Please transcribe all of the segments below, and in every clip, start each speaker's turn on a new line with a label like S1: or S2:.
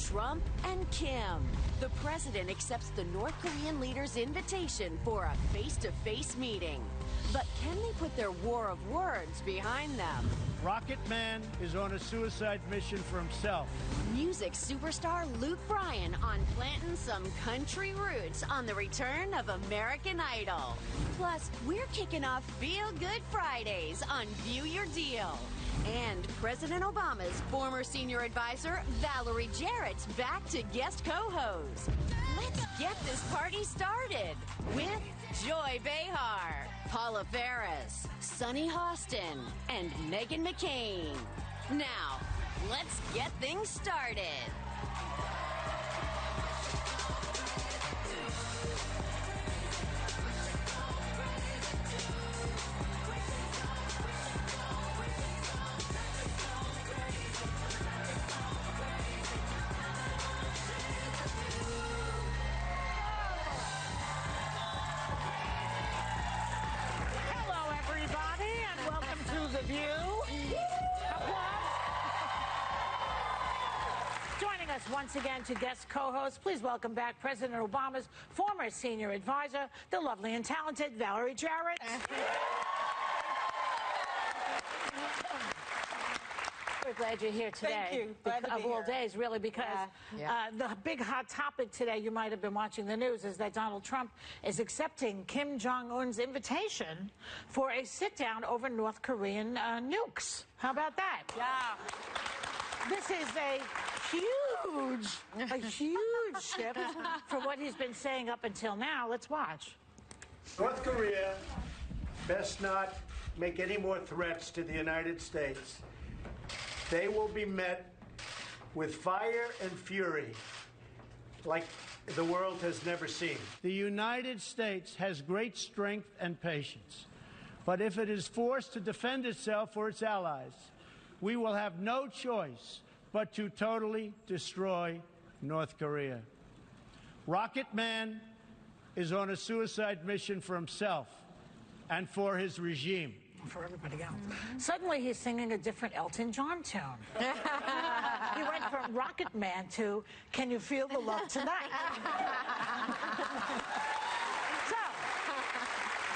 S1: Trump and Kim. The president accepts the North Korean leader's invitation for a face-to-face meeting. But can they put their war of words behind them?
S2: Rocket Man is on a suicide mission for himself.
S1: Music superstar Luke Bryan on planting some country roots on the return of American Idol. Plus, we're kicking off Feel Good Fridays on View Your Deal. And President Obama's former senior advisor, Valerie Jarrett's back to guest co-host. Let's get this party started with Joy Behar, Paula Ferris, Sunny Hostin, and Meghan McCain. Now, let's get things started.
S3: The View. Applause. Joining us once again to guest co-host, please welcome back President Obama's former senior advisor, the lovely and talented Valerie Jarrett. We're glad you're here today.
S4: Thank you. Glad to be
S3: of all
S4: here.
S3: Days, really, because the big hot topic today, you might have been watching the news, is that Donald Trump is accepting Kim Jong-un's invitation for a sit-down over North Korean nukes. How about that?
S4: Yeah.
S3: This is a huge shift from what he's been saying up until now. Let's watch.
S2: North Korea best not make any more threats to the United States. They will be met with fire and fury like the world has never seen. The United States has great strength and patience. But if it is forced to defend itself or its allies, we will have no choice but to totally destroy North Korea. Rocket Man is on a suicide mission for himself and for his regime.
S3: For everybody else. Suddenly he's singing a different Elton John tune. He went from Rocket Man to Can You Feel the Love Tonight?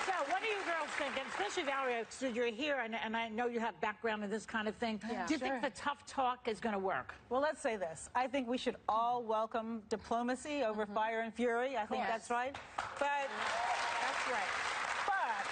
S3: So what do you girls think? And especially Valerie, so you're here, and I know you have background in this kind of thing.
S4: Yeah.
S3: Do you think the tough talk is going to work?
S4: Well, let's say this. I think we should all welcome diplomacy over fire and fury. I think that's right. But that's right. But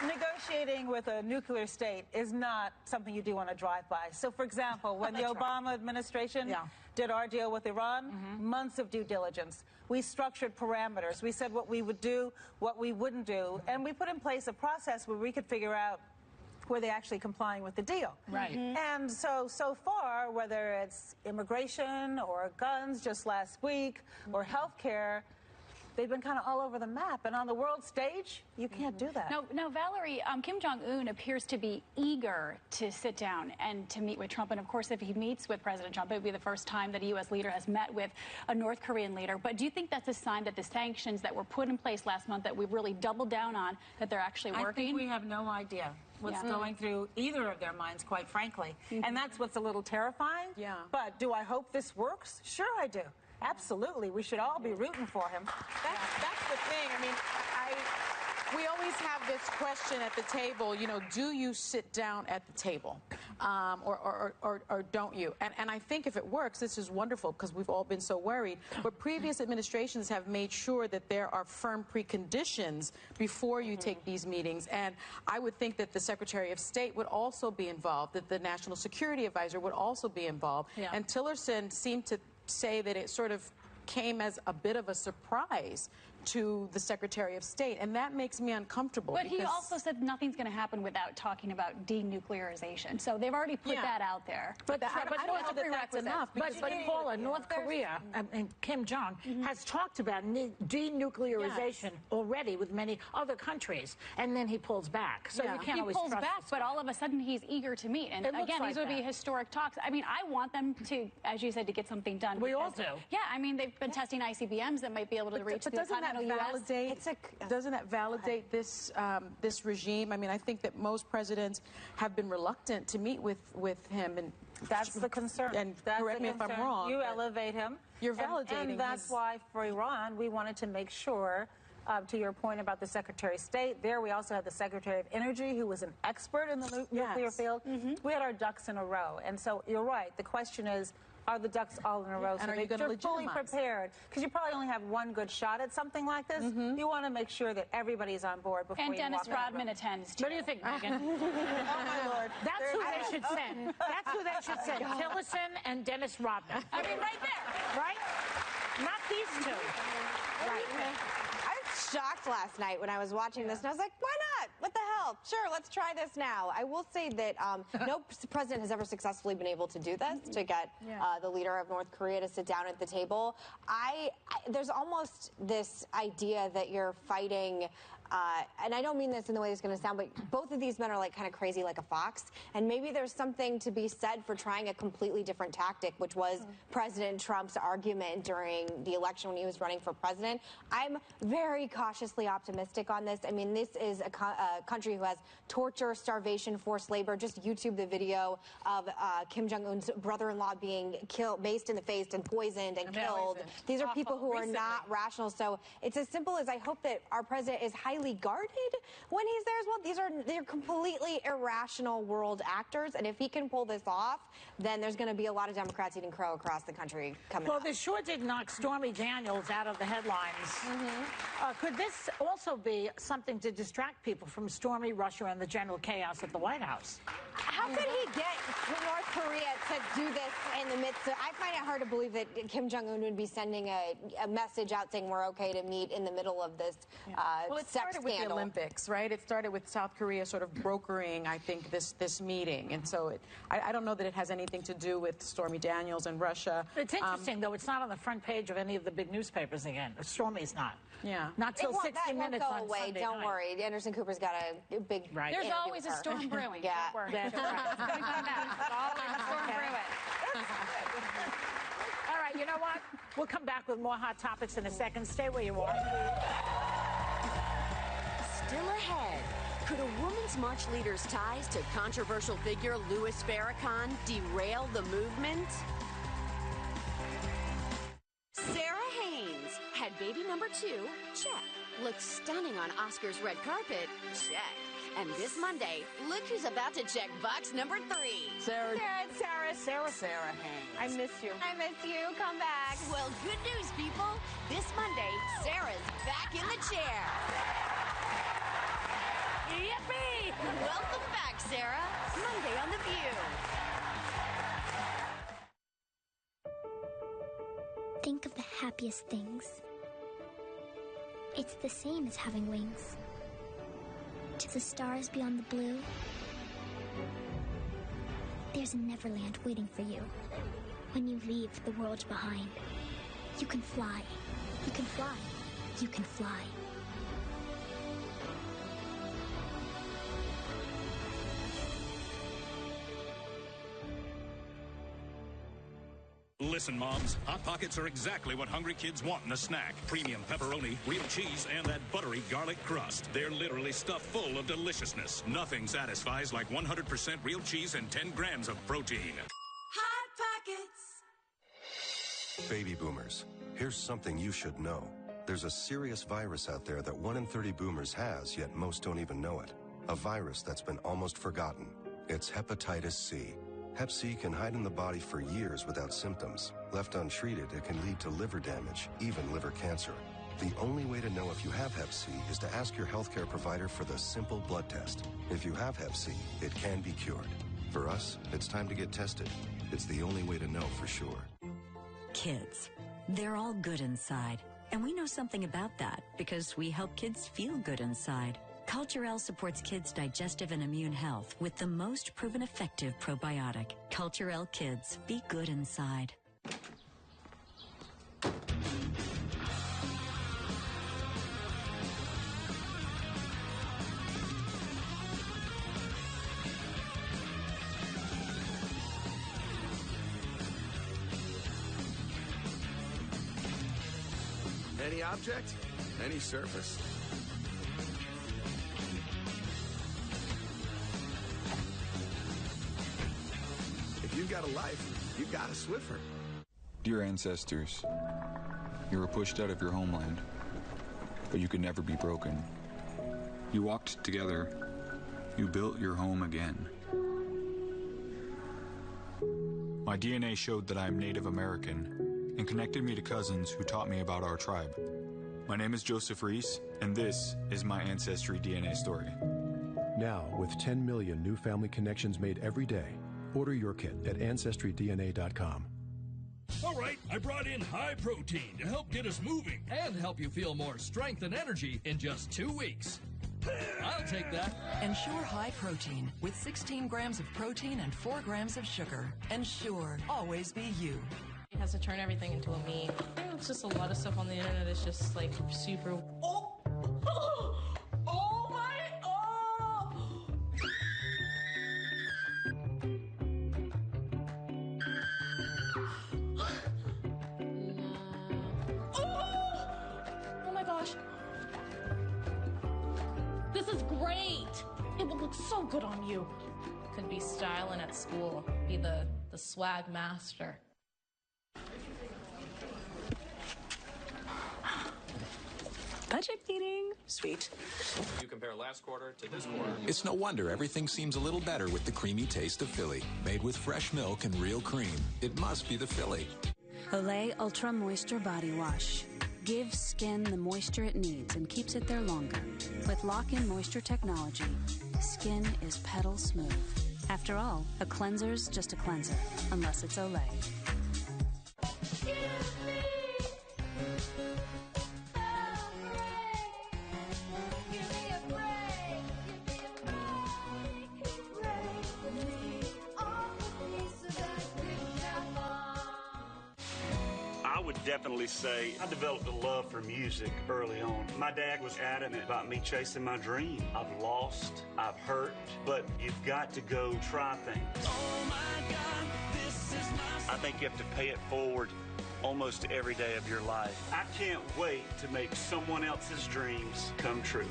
S4: negotiating with a nuclear state is not something you do on a drive-by. So, for example, when the Obama administration did our deal with Iran, months of due diligence. We structured parameters. We said what we would do, what we wouldn't do, and we put in place a process where we could figure out were they actually complying with the deal.
S3: Right.
S4: And so far, whether it's immigration or guns just last week or health care, they've been kind of all over the map. And on the world stage, you can't do that.
S5: No, Valerie, Kim Jong-un appears to be eager to sit down and to meet with Trump. And, of course, if he meets with President Trump, it would be the first time that a U.S. leader has met with a North Korean leader. But do you think that's a sign that the sanctions that were put in place last month that we've really doubled down on, that they're actually working?
S4: I think we have no idea what's going through either of their minds, quite frankly. And that's what's a little terrifying.
S6: Yeah.
S4: But do I hope this works? Sure I do. Absolutely. We should all be rooting for him.
S6: That's the thing. I mean, we always have this question at the table, you know, do you sit down at the table or don't you? And I think if it works, this is wonderful because we've all been so worried. But previous administrations have made sure that there are firm preconditions before you take these meetings. And I would think that the Secretary of State would also be involved, that the National Security Advisor would also be involved.
S3: Yeah.
S6: And Tillerson seemed to say that it sort of came as a bit of a surprise to the Secretary of State, and that makes me uncomfortable.
S5: But he also said nothing's going to happen without talking about denuclearization. So they've already put that out there.
S3: But
S6: I don't know that that's enough.
S3: But Paula, North Korea and Kim Jong has talked about denuclearization already with many other countries, and then he pulls back. So you can't always trust.
S5: He pulls back, but all of a sudden he's eager to meet. And again, these would be historic talks. I mean, I want them to, as you said, to get something done.
S3: We all do.
S5: Yeah, I mean, they've been testing ICBMs that might be able to reach the continent. Channel US.
S6: Doesn't that validate this this regime? I mean, I think that most presidents have been reluctant to meet with him, and
S4: that's the concern.
S6: And
S4: that's
S6: correct me if I'm wrong.
S4: You elevate him.
S6: You're validating.
S4: And that's why for Iran, we wanted to make sure. To your point about the Secretary of State, there we also had the Secretary of Energy, who was an expert in the nuclear field. We had our ducks in a row. And so you're right. The question is, are the ducks all in a row?
S6: And
S4: so
S6: are you going to legitimize?
S4: Fully prepared? Because you probably only have one good shot at something like this. You want to make sure that everybody's on board before you
S5: And
S4: walk
S5: Dennis Rodman attends, too.
S3: What do you think, Megan?
S4: Oh, my Lord.
S3: That's who they should send. That's who they should send. Tillerson and Dennis Rodman.
S5: I mean, right there.
S3: Right? Not these two. Right.
S7: I was shocked last night when I was watching this, and I was like, why not? What the hell? Sure, let's try this now. I will say that no president has ever successfully been able to do this, to get the leader of North Korea to sit down at the table. There's almost this idea that you're fighting... and I don't mean this in the way it's going to sound, but both of these men are like kind of crazy like a fox. And maybe there's something to be said for trying a completely different tactic, which was President Trump's argument during the election when he was running for president. I'm very cautiously optimistic on this. I mean, this is a country who has torture, starvation, forced labor. Just YouTube the video of Kim Jong-un's brother-in-law being killed, maced in the face and poisoned and killed. These are people who are not rational. So it's as simple as I hope that our president is highly guarded when he's there as well. They're completely irrational world actors, and if he can pull this off, then there's going to be a lot of Democrats eating crow across the country coming up.
S3: Well, this sure did knock Stormy Daniels out of the headlines. Could this also be something to distract people from Stormy, Russia, and the general chaos at the White House?
S7: How could he get North Korea to do this in the midst of... I find it hard to believe that Kim Jong-un would be sending a message out saying we're okay to meet in the middle of this
S6: well, it started with the Olympics, right? It started with South Korea sort of brokering, I think, this meeting. And so I don't know that it has anything to do with Stormy Daniels and Russia.
S3: It's interesting, though. It's not on the front page of any of the big newspapers again. Stormy's not.
S6: Yeah.
S3: Not till 60 minutes
S7: go
S3: on
S7: away.
S3: Sunday
S7: Don't
S3: night.
S7: worry. Anderson Cooper's got a big...
S3: Right.
S5: There's always a storm brewing.
S7: Yeah.
S5: Don't worry.
S3: That's right.
S5: It's going to come back. There's always a storm brewing.
S3: All right, you know what? We'll come back with more hot topics in a second. Stay where you are.
S1: Still ahead. Could a woman's march leader's ties to controversial figure Louis Farrakhan derail the movement? Sarah Haynes had baby number 2, check. Looks stunning on Oscar's red carpet, check. And this Monday, look who's about to check box number 3.
S6: Sarah
S7: Sarah Haynes. I miss you. I miss you. Come back.
S1: Well, good news, people. This Monday, Sarah's back in the chair. Yippee! Welcome back, Sarah. Monday on The View.
S8: Think of the happiest things. It's the same as having wings. To the stars beyond the blue, there's a Neverland waiting for you. When you leave the world behind, you can fly. You can fly. You can fly.
S9: Listen, moms, Hot Pockets are exactly what hungry kids want in a snack. Premium pepperoni, real cheese, and that buttery garlic crust. They're literally stuffed full of deliciousness. Nothing satisfies like 100% real cheese and 10 grams of protein.
S1: Hot Pockets.
S10: Baby boomers, here's something you should know. There's a serious virus out there that 1 in 30 boomers has, yet most don't even know it. A virus that's been almost forgotten. It's hepatitis C. Hep C can hide in the body for years without symptoms. Left untreated, it can lead to liver damage, even liver cancer. The only way to know if you have Hep C is to ask your healthcare provider for the simple blood test. If you have Hep C, it can be cured. For us, it's time to get tested. It's the only way to know for sure.
S11: Kids. They're all good inside. And we know something about that because we help kids feel good inside. Culturelle supports kids' digestive and immune health with the most proven effective probiotic. Culturelle Kids. Be good inside.
S12: Any object? any surface. If you've got a life, you've got a Swiffer.
S13: Dear ancestors, you were pushed out of your homeland, but you could never be broken. You walked together. You built your home again. My DNA showed that I am Native American and connected me to cousins who taught me about our tribe. My name is Joseph Reese, and this is my Ancestry DNA story.
S14: Now, with 10 million new family connections made every day, order your kit at AncestryDNA.com.
S15: All right, I brought in high protein to help get us moving and help you feel more strength and energy in just 2 weeks. I'll take that.
S16: Ensure high protein with 16 grams of protein and 4 grams of sugar. Ensure, always be you.
S17: It has to turn everything into a meme. It's just a lot of stuff on the internet that's just like super. Oh! Oh my! Oh! Oh my gosh! This is great! It will look so good on you. Could be styling at school. Be the swag master.
S16: Budget meeting.
S18: Sweet.
S19: You compare last quarter to this quarter.
S18: It's no wonder everything seems a little better with the creamy taste of Philly. Made with fresh milk and real cream. It must be the Philly.
S20: Olay Ultra Moisture Body Wash. Gives skin the moisture it needs and keeps it there longer. With lock-in moisture technology, skin is petal smooth. After all, a cleanser's just a cleanser, unless it's Olay.
S21: I would definitely say I developed a love for music early on. My dad was adamant about me chasing my dream. I've lost, I've hurt, but you've got to go try things. Oh my God, this is my... I think you have to pay it forward almost every day of your life. I can't wait to make someone else's dreams come true.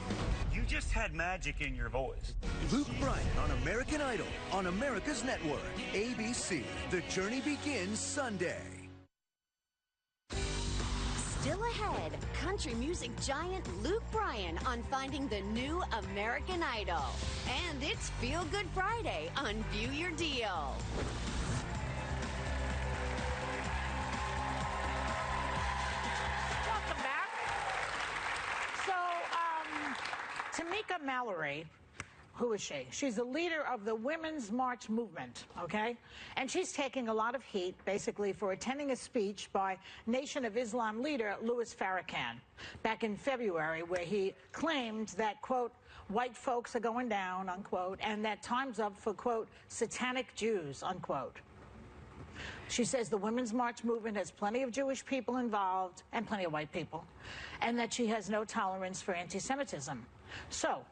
S21: You just had magic in your voice.
S22: Luke Bryan on American Idol on America's Network, ABC. The journey begins Sunday.
S1: Still ahead, country music giant Luke Bryan on finding the new American Idol. And it's Feel Good Friday on View Your Deal.
S3: Welcome back. So, Tamika Mallory, who is she? She's the leader of the Women's March movement, okay? And she's taking a lot of heat, basically, for attending a speech by Nation of Islam leader Louis Farrakhan back in February, where he claimed that, quote, white folks are going down, unquote, and that time's up for, quote, satanic Jews, unquote. She says the Women's March movement has plenty of Jewish people involved and plenty of white people, and that she has no tolerance for anti-Semitism. So,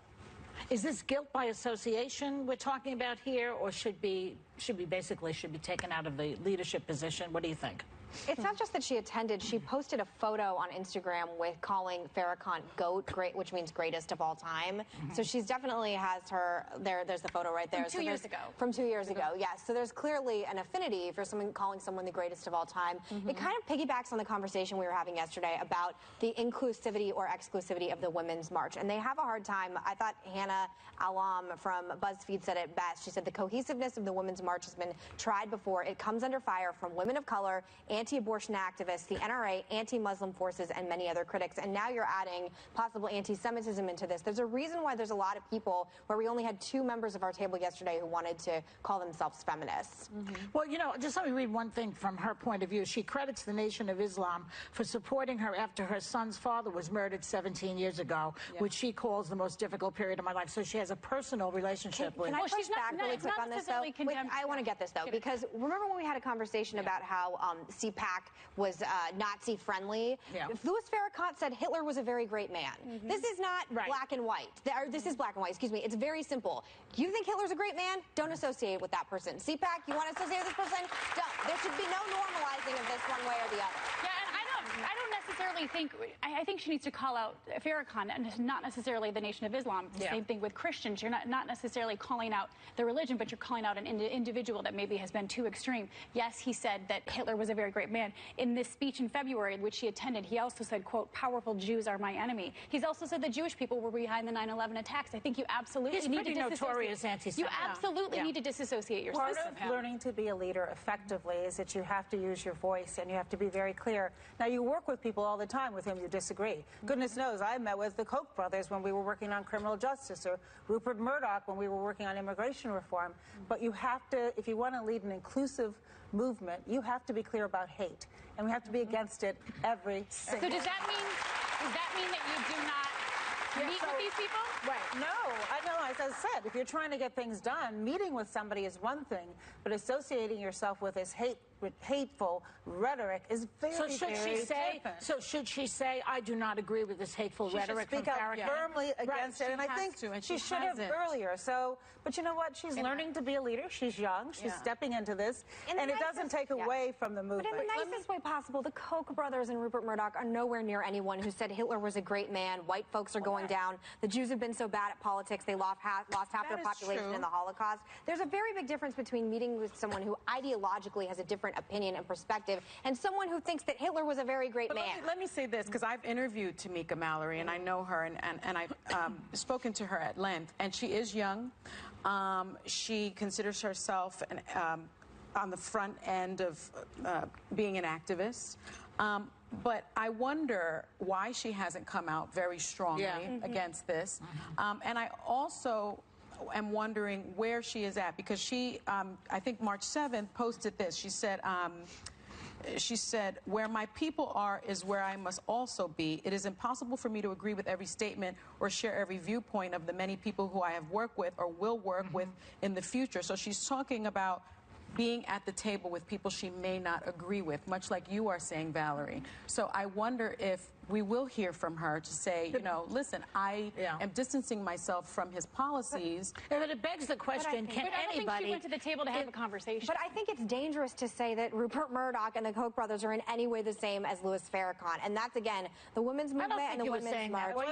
S3: is this guilt by association we're talking about here, or should be taken out of the leadership position? What do you think?
S7: It's not just that she attended. She posted a photo on Instagram with calling Farrakhan GOAT, great, which means greatest of all time. So she's definitely has her, there's the photo right there.
S5: From 2 years ago.
S7: From 2 years ago, yes. So there's clearly an affinity for someone calling someone the greatest of all time. It kind of piggybacks on the conversation we were having yesterday about the inclusivity or exclusivity of the Women's March. And they have a hard time. I thought Hannah Alam from BuzzFeed said it best. She said the cohesiveness of the Women's March has been tried before. It comes under fire from women of color, anti-abortion activists, the NRA, anti-Muslim forces, and many other critics. And now you're adding possible anti-Semitism into this. There's a reason why there's a lot of people where we only had 2 members of our table yesterday who wanted to call themselves feminists.
S3: Well, you know, just let me read one thing from her point of view. She credits the Nation of Islam for supporting her after her son's father was murdered 17 years ago, which she calls the most difficult period of my life. So she has a personal relationship with.
S7: Can I push back really quick on this, though? I want to get this, though, because remember when we had a conversation about how CPAC was Nazi-friendly? If Louis Farrakhan said Hitler was a very great man. This is not black and white. This is black and white, excuse me. It's very simple. You think Hitler's a great man? Don't associate with that person. CPAC, you want to associate with this person? Don't. There should be no normalizing of this one way or the other.
S5: Yeah, and I don't necessarily necessarily think, I think she needs to call out Farrakhan, and not necessarily the Nation of Islam. The same thing with Christians. You're not necessarily calling out the religion, but you're calling out an individual that maybe has been too extreme. Yes, he said that Hitler was a very great man. In this speech in February, in which he attended, he also said, quote, "Powerful Jews are my enemy." He's also said that Jewish people were behind the 9/11 attacks. I think you absolutely need to disassociate.
S3: Notorious anti-Semite.
S5: You absolutely need to disassociate yourself
S2: Part of learning to be a leader effectively is that you have to use your voice and you have to be very clear. Now, you work with people all the time with whom you disagree. Goodness knows, I met with the Koch brothers when we were working on criminal justice, or Rupert Murdoch when we were working on immigration reform. But you have to, if you want to lead an inclusive movement, you have to be clear about hate. And we have to be against it every single
S5: So does that mean that you do not meet with these people?
S2: Right. No, as I said, if you're trying to get things done, meeting with somebody is one thing, but associating yourself with this hateful rhetoric is very, different.
S3: So should she say, I do not agree with this hateful rhetoric from Farrakhan?
S2: Speak out firmly against it, and I think she should have earlier. So, but you know what? She's learning to be a leader. She's young. She's stepping into this, and it doesn't take away from the movement.
S7: But in the nicest way possible, the Koch brothers and Rupert Murdoch are nowhere near anyone who said Hitler was a great man. White folks are going down. The Jews have been so bad at politics, they lost half their population in the Holocaust. There's a very big difference between meeting with someone who ideologically has a different opinion and perspective and someone who thinks that Hitler was a very great man.
S6: Let me say this, because I've interviewed Tamika Mallory, and I know her, and I've spoken to her at length, and she is young. She considers herself on the front end of being an activist. But I wonder why she hasn't come out very strongly against this. And I also am wondering where she is at, because she, I think March 7th, posted this. She said, "Where my people are is where I must also be. It is impossible for me to agree with every statement or share every viewpoint of the many people who I have worked with or will work with in the future." So she's talking about being at the table with people she may not agree with, much like you are saying, Valerie. So I wonder if we will hear from her to say, you know, listen, I am distancing myself from his policies.
S3: But it begs the question, can
S5: I don't
S3: anybody...
S5: think she went to the table to have a conversation.
S7: But I think it's dangerous to say that Rupert Murdoch and the Koch brothers are in any way the same as Louis Farrakhan. And that's, again, the women's movement and the women's march.
S3: Well,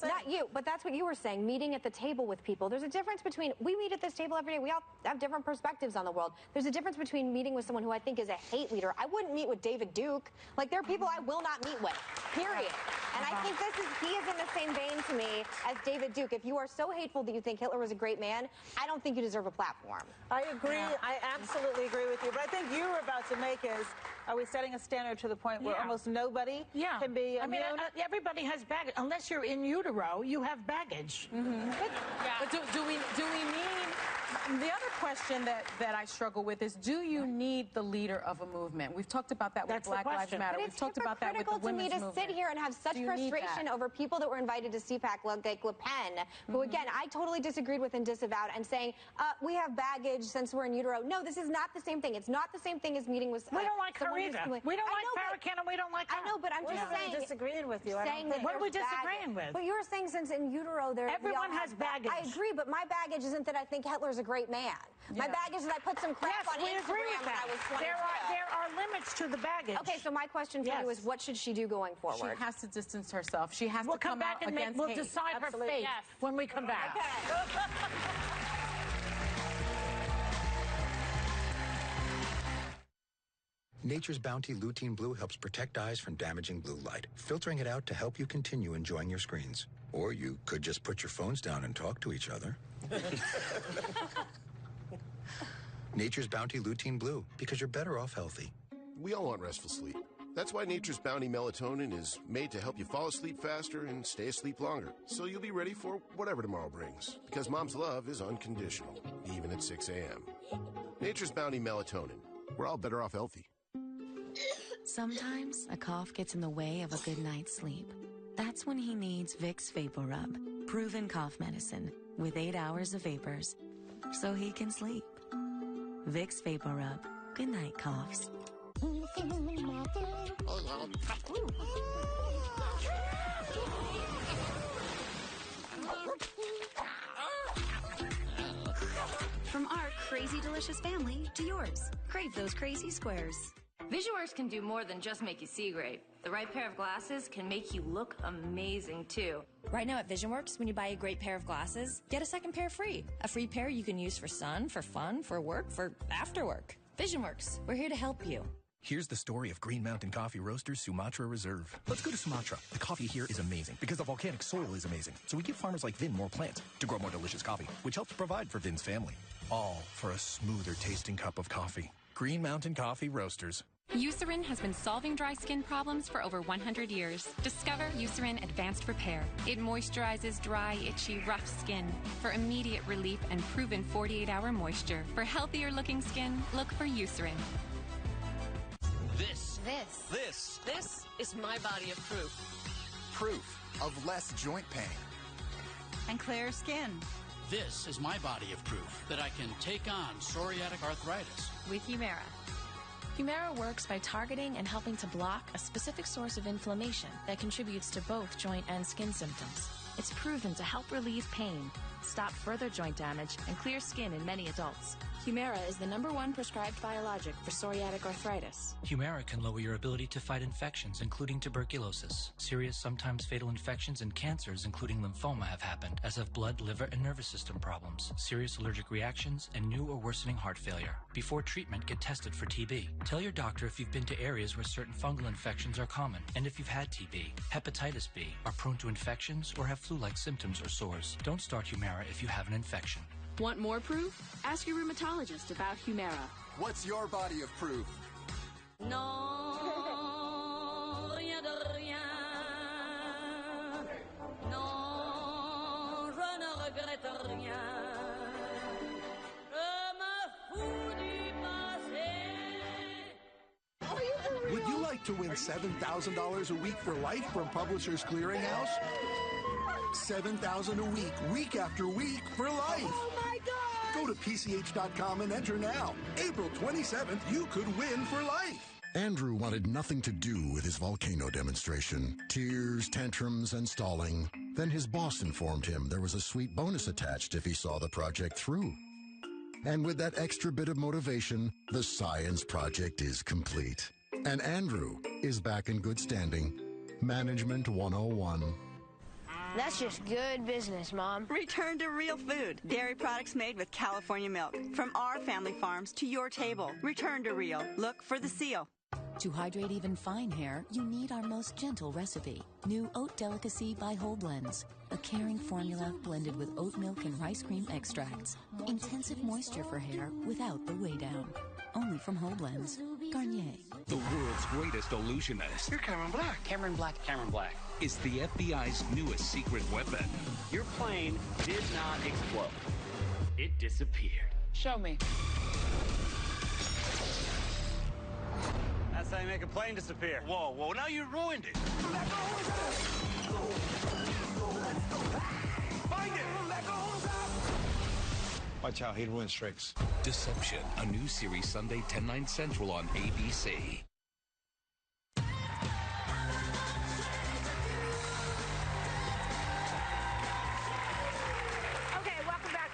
S7: not you, but that's what you were saying, meeting at the table with people. There's a difference between, we meet at this table every day, we all have different perspectives on the world. There's a difference between meeting with someone who I think is a hate leader. I wouldn't meet with David Duke. Like, there are people I will not meet with, period. And I think he is in the same vein to me as David Duke. If you are so hateful that you think Hitler was a great man, I don't think you deserve a platform.
S2: I agree. I absolutely agree with you. But I think you were about to make is, are we setting a standard to the point where almost nobody can be immune?
S3: I mean, everybody has baggage. Unless you're in utero, you have baggage.
S6: But do we need... The other question that I struggle with is, do you need the leader of a movement? We've talked about that with Black Lives Matter. We've talked about that with the women's movement.
S7: It's hypocritical to me to sit here and have such frustration over people that were invited to CPAC, like Le Pen, who, again, I totally disagreed with and disavowed, and saying, we have baggage since we're in utero. No, this is not the same thing. It's not the same thing as meeting with
S3: we don't like her either. We don't like Farrakhan, and we don't like her.
S7: I know, but I'm just saying...
S2: We're disagreeing with you.
S3: What are we disagreeing with?
S7: Well, you were saying since in utero,
S3: everyone has baggage.
S7: I agree, but my baggage isn't that I think Hitler's a great man. My baggage is I put some crap on Instagram when I was 22.
S3: There are limits to the baggage.
S7: Okay, so my question for you is, what should she do going forward?
S6: She has to distance herself. She has to come
S3: back
S6: out
S3: and
S6: against
S3: we'll
S6: hate.
S3: decide her fate when we come back.
S4: Nature's Bounty Lutein Blue helps protect eyes from damaging blue light, filtering it out to help you continue enjoying your screens. Or you could just put your phones down and talk to each other. Nature's Bounty Lutein Blue, because you're better off healthy.
S23: We all want restful sleep. That's why Nature's Bounty Melatonin is made to help you fall asleep faster and stay asleep longer, so you'll be ready for whatever tomorrow brings. Because mom's love is unconditional, even at 6 a.m. Nature's Bounty Melatonin. We're all better off healthy.
S24: Sometimes a cough gets in the way of a good night's sleep. That's when he needs Vicks VapoRub, proven cough medicine with 8 hours of vapors, so he can sleep. Vicks VapoRub. Good night, coughs.
S11: From our crazy delicious family to yours. Crave those crazy squares.
S8: VisionWorks can do more than just make you see great. The right pair of glasses can make you look amazing, too.
S9: Right now at VisionWorks, when you buy a great pair of glasses, get a second pair free. A free pair you can use for sun, for fun, for work, for after work. VisionWorks, we're here to help you.
S10: Here's the story of Green Mountain Coffee Roasters Sumatra Reserve. Let's go to Sumatra. The coffee here is amazing because the volcanic soil is amazing. So we give farmers like Vin more plants to grow more delicious coffee, which helps provide for Vin's family. All for a smoother tasting cup of coffee. Green Mountain Coffee Roasters.
S12: Eucerin has been solving dry skin problems for over 100 years. Discover Eucerin Advanced Repair. It moisturizes dry, itchy, rough skin for immediate relief and proven 48-hour moisture. For healthier looking skin, look for Eucerin.
S25: This is my body of proof.
S26: Proof of less joint pain.
S27: And clearer skin.
S28: This is my body of proof that I can take on psoriatic arthritis.
S27: With Humira.
S29: Humira works by targeting and helping to block a specific source of inflammation that contributes to both joint and skin symptoms. It's proven to help relieve pain, stop further joint damage, and clear skin in many adults. Humira is the #1 prescribed biologic for psoriatic arthritis.
S30: Humira can lower your ability to fight infections, including tuberculosis. Serious, sometimes fatal infections and cancers, including lymphoma, have happened, as have blood, liver, and nervous system problems, serious allergic reactions, and new or worsening heart failure. Before treatment, get tested for TB. Tell your doctor if you've been to areas where certain fungal infections are common, and if you've had TB, hepatitis B, are prone to infections, or have flu-like symptoms or sores. Don't start Humira if you have an infection.
S27: Want more proof? Ask your rheumatologist about Humira.
S26: What's your body of proof?
S27: Non, rien de rien. Non, je ne regrette rien. Je me fous du passé.
S31: Would you like to win $7,000 a week for life from Publishers Clearinghouse? $7,000 a week, week after week, for life.
S27: Oh my God!
S31: Go to PCH.com and enter now. April 27th, you could win for life.
S32: Andrew wanted nothing to do with his volcano demonstration. Tears, tantrums, and stalling. Then his boss informed him there was a sweet bonus attached if he saw the project through. And with that extra bit of motivation, the science project is complete. And Andrew is back in good standing. Management 101.
S33: That's just good business, Mom.
S27: Return to real food. Dairy products made with California milk. From our family farms to your table. Return to real. Look for the seal.
S24: To hydrate even fine hair, you need our most gentle recipe. New Oat Delicacy by Whole Blends. A caring formula blended with oat milk and rice cream extracts. Intensive moisture for hair without the weigh down. Only from Whole Blends. Garnier.
S34: The world's greatest illusionist.
S35: You're Cameron Black. Cameron Black.
S34: Cameron Black is the FBI's newest secret weapon.
S35: Your plane did not explode. It disappeared. Show me. That's how you make a plane disappear.
S34: Whoa, now you ruined it.
S35: Find it!
S34: Watch out, he ruins tricks. Deception, a new series Sunday 10/9 Central on ABC.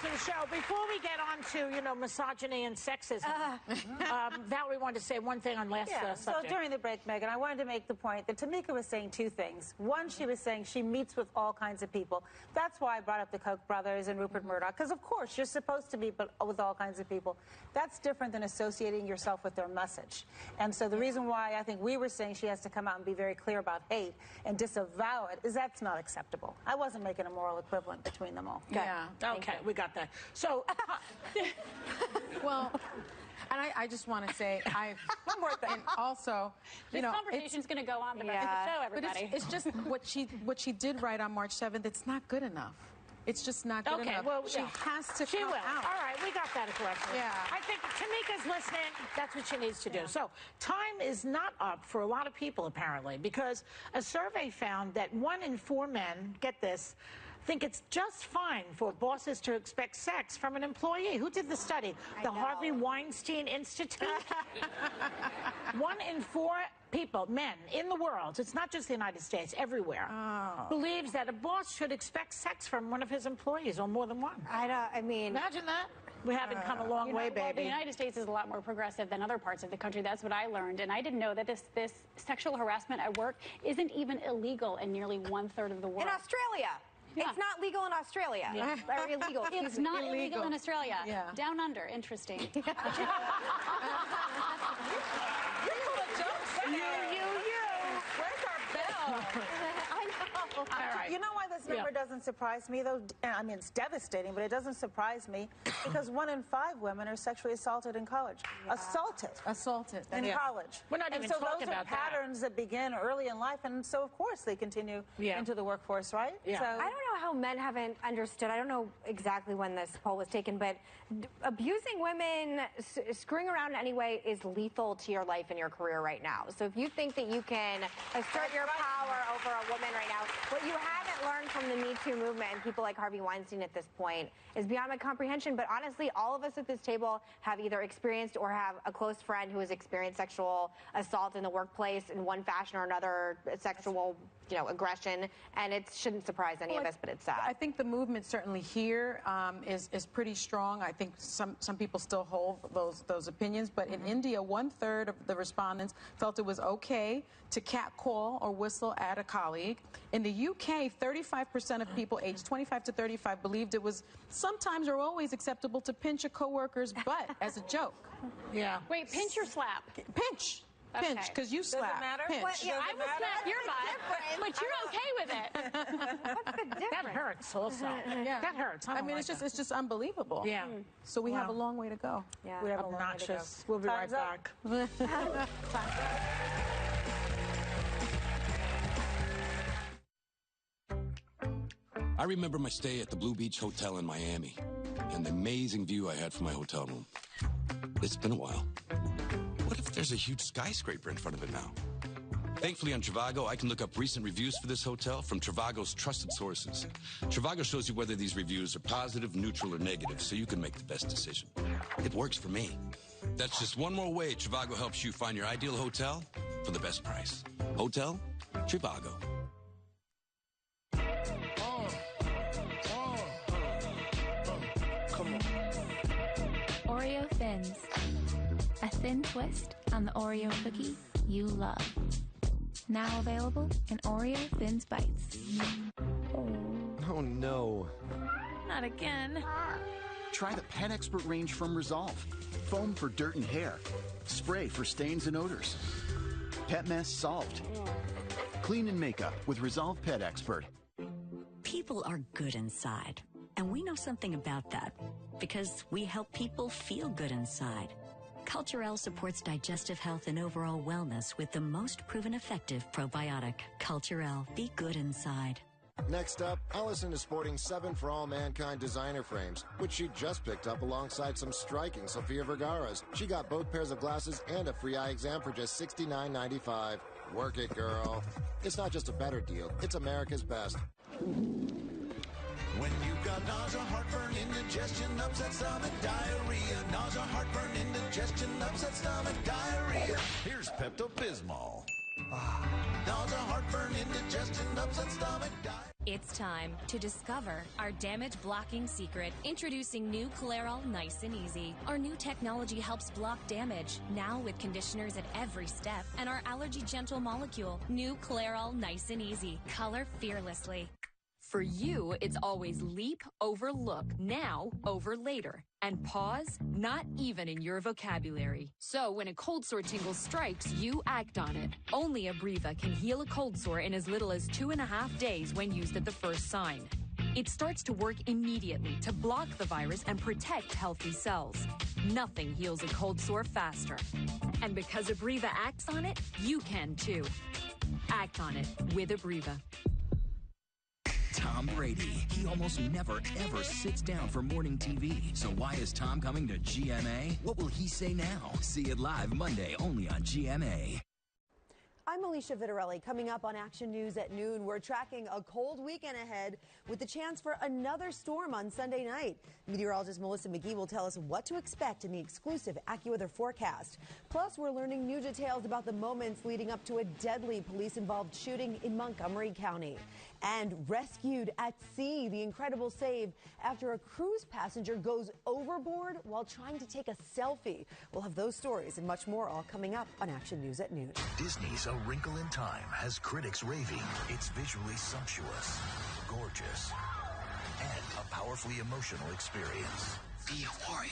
S3: The show. Before we get on to, misogyny and sexism, Valerie wanted to say one thing on last subject.
S2: So during the break, Megan, I wanted to make the point that Tamika was saying two things. One, she was saying she meets with all kinds of people. That's why I brought up the Koch brothers and Rupert Murdoch, because of course you're supposed to meet with all kinds of people. That's different than associating yourself with their message. And so the reason why I think we were saying she has to come out and be very clear about hate and disavow it is that's not acceptable. I wasn't making a moral equivalent between them all.
S3: Okay. Yeah. Okay, we got that. So,
S6: well, and I just want to say, one more thing. And also,
S5: this conversation's going to go on the rest of the show, everybody.
S6: But it's just what she did right on March 7th. It's not good enough. It's just not good enough.
S3: Well,
S6: she has to come out.
S3: All right, we got that correctly.
S6: Yeah.
S3: I think Tamika's listening. That's what she needs to do. So time is not up for a lot of people, apparently, because a survey found that 1 in 4 men, get this, think it's just fine for bosses to expect sex from an employee. Who did the study? The Harvey Weinstein Institute? 1 in 4 people, men in the world, it's not just the United States, everywhere, believes that a boss should expect sex from one of his employees or more than one.
S7: I mean...
S3: Imagine that. We haven't come a long way,
S5: Well, the
S3: baby.
S5: United States is a lot more progressive than other parts of the country. That's what I learned. And I didn't know that this sexual harassment at work isn't even illegal in nearly 1/3 of the world.
S7: In Australia.
S5: Yeah.
S7: It's not legal in Australia.
S5: Yeah.
S7: Or illegal.
S5: It's not illegal in Australia.
S7: Yeah.
S5: Down under. Interesting.
S6: You pull a joke. Where's our bell?
S2: I know.
S6: All right.
S2: You know why this number doesn't surprise me, though? I mean, it's devastating, but it doesn't surprise me because 1 in 5 women are sexually assaulted in college. Assaulted in college.
S3: We're not even talking
S2: those are
S3: about that.
S2: patterns that begin early in life, and so of course they continue into the workforce, right?
S7: So, I don't know how men haven't understood. I don't know exactly when this poll was taken, but abusing women, screwing around in any way is lethal to your life and your career right now. So if you think that you can assert your power over a woman right now, what you haven't learned from the Me Too movement and people like Harvey Weinstein at this point is beyond my comprehension. But honestly, all of us at this table have either experienced or have a close friend who has experienced sexual assault in the workplace in one fashion or another, sexual, aggression, and it shouldn't surprise any of us, but it's sad.
S6: I think the movement certainly here is pretty strong. I think some people still hold those opinions, but in India, 1/3 of the respondents felt it was okay to catcall or whistle at a colleague. In the UK, 35% of people aged 25 to 35 believed it was sometimes or always acceptable to pinch a coworker's butt as a joke.
S3: Yeah.
S5: Wait, pinch or slap?
S6: Pinch. Pinch, because you slap.
S2: Does it matter?
S6: Pinch.
S5: Well, yeah, I will slap your butt, but you're okay with it.
S7: What's the difference?
S3: That hurts also. That hurts.
S6: I mean, it's just unbelievable.
S3: Yeah.
S6: So we have a long way to go.
S7: Yeah.
S2: We have a long way to go.
S3: Obnoxious. We'll be right
S2: Time's up.
S3: back.
S1: I remember my stay at the Blue Beach Hotel in Miami and the amazing view I had from my hotel room. It's been a while. What if there's a huge skyscraper in front of it now? Thankfully, on Trivago, I can look up recent reviews for this hotel from Trivago's trusted sources. Trivago shows you whether these reviews are positive, neutral, or negative, so you can make the best decision. It works for me. That's just one more way Trivago helps you find your ideal hotel for the best price. Hotel Trivago.
S4: Oreo Thins. A thin twist on the Oreo cookie you love. Now available in Oreo Thins Bites.
S8: Oh no.
S4: Not again.
S11: Try the Pet Expert range from Resolve. Foam for dirt and hair. Spray for stains and odors. Pet mess solved. Clean and makeup with Resolve Pet Expert.
S13: People are good inside, and we know something about that because we help people feel good inside. Culturelle supports digestive health and overall wellness with the most proven effective probiotic. Culturelle, be good inside.
S14: Next up, Allison is sporting 7 For All Mankind designer frames, which she just picked up alongside some striking Sofia Vergara's. She got both pairs of glasses and a free eye exam for just $69.95. Work it, girl. It's not just a better deal, it's America's best.
S15: When you've got nausea, heartburn, indigestion, upset stomach, diarrhea. Nausea, heartburn, indigestion, upset stomach, diarrhea. Here's Pepto-Bismol. Nausea, heartburn, indigestion, upset stomach, diarrhea.
S29: It's time to discover our damage blocking secret. Introducing new Clairol Nice and Easy. Our new technology helps block damage, now with conditioners at every step, and our allergy gentle molecule. New Clairol Nice and Easy. Color fearlessly.
S16: For you, it's always leap over look, now over later, and pause, not even in your vocabulary. So when a cold sore tingle strikes, you act on it. Only Abreva can heal a cold sore in as little as 2.5 days when used at the first sign. It starts to work immediately to block the virus and protect healthy cells. Nothing heals a cold sore faster. And because Abreva acts on it, you can too. Act on it with Abreva.
S10: Tom Brady. He almost never, ever sits down for morning TV. So why is Tom coming to GMA? What will he say now? See it live Monday only on GMA.
S17: I'm Alicia Vitarelli. Coming up on Action News at noon, we're tracking a cold weekend ahead with the chance for another storm on Sunday night. Meteorologist Melissa McGee will tell us what to expect in the exclusive AccuWeather forecast. Plus, we're learning new details about the moments leading up to a deadly police-involved shooting in Montgomery County. And rescued at sea, the incredible save after a cruise passenger goes overboard while trying to take a selfie. We'll have those stories and much more all coming up on Action News at noon.
S9: Disney's A Wrinkle in Time has critics raving. It's visually sumptuous, gorgeous, and a powerfully emotional experience. Be a warrior.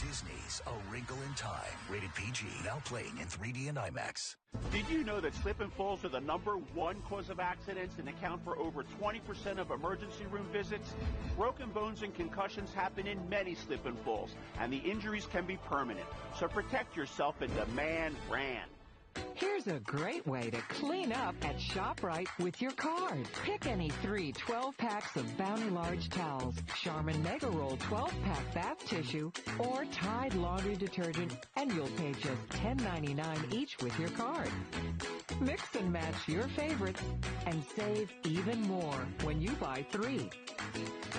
S9: Disney's A Wrinkle in Time, rated PG, now playing in 3D and IMAX.
S12: Did you know that slip and falls are the #1 cause of accidents and account for over 20% of emergency room visits? Broken bones and concussions happen in many slip and falls, and the injuries can be permanent. So protect yourself and demand RAN.
S18: Here's a great way to clean up at ShopRite with your card. Pick any 3 12-packs of Bounty Large Towels, Charmin Mega Roll 12-pack bath tissue, or Tide laundry detergent, and you'll pay just $10.99 each with your card. Mix and match your favorites and save even more when you buy 3.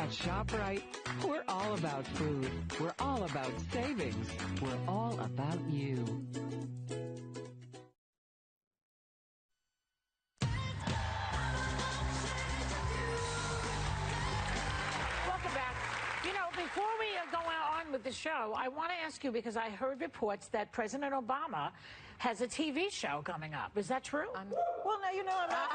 S18: At ShopRite, we're all about food. We're all about savings. We're all about you.
S3: Before we go on with the show, I want to ask you, because I heard reports that President Obama has a TV show coming up. Is that true?
S2: Well, no, you know, I'm not